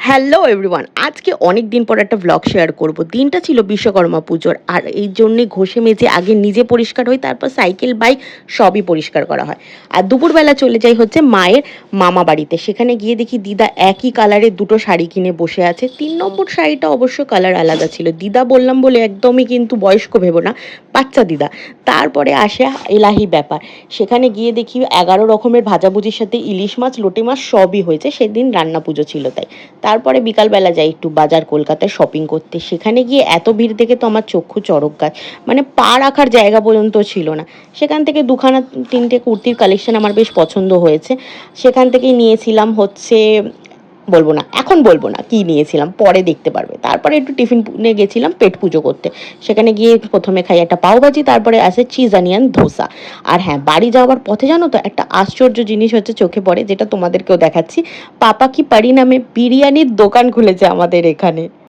Hello everyone, আজকে অনেক দিন পর একটা ব্লগ শেয়ার করব। দিনটা ছিল বিশ্বকর্মা পুজোর, আর এই জন্যে ঘষে মেজে আগে নিজে পরিষ্কার হই, তারপর সাইকেল বাইক সবই পরিষ্কার করা হয়। আর দুপুরবেলা চলে যাই হচ্ছে মায়ের মামা বাড়িতে। সেখানে গিয়ে দেখি দিদা একই কালারের দুটো শাড়ি কিনে বসে আছে। 3 নম্বর শাড়িটা অবশ্য কালার আলাদা ছিল। দিদা বললাম বলে একদমই কিন্তু বয়স্ক ভেবো না, বাচ্চা দিদা। তারপরে আসে এলাহি ব্যাপার। সেখানে গিয়ে দেখি 11 রকমের ভাজাভুজির সাথে ইলিশ মাছ, লোটে মাছ সবই হয়েছে। সেদিন রান্না পুজো ছিল তাই। তারপরে বিকালবেলা যাই একটু বাজার কলকাতায় শপিং করতে। সেখানে গিয়ে এত ভিড় দেখে তো আমার চক্ষু চড়ক গাছ, মানে পা রাখার জায়গা পর্যন্ত ছিল না। সেখান থেকে দুখানা তিনটে কুর্তির কালেকশন আমার বেশ পছন্দ হয়েছে। সেখান থেকেই নিয়েছিলাম হচ্ছে, বলবো না এখন, বলবো না কি নিয়েছিলাম, পরে দেখতে পারবে। তারপরে একটু টিফিন নিয়ে গেছিলাম পেট পুজো করতে। সেখানে গিয়ে প্রথমে খাই একটা পাওভাজি, তারপরে আসে চিজ অনিয়ন ধোসা। আর হ্যাঁ, বাড়ি যাওয়ার পথে জানো তো একটা আশ্চর্য জিনিস হচ্ছে চোখে পড়ে, যেটা তোমাদেরকেও দেখাচ্ছি। পাপা কি পারি নামে বিরিয়ানির দোকান খুলেছে আমাদের এখানে।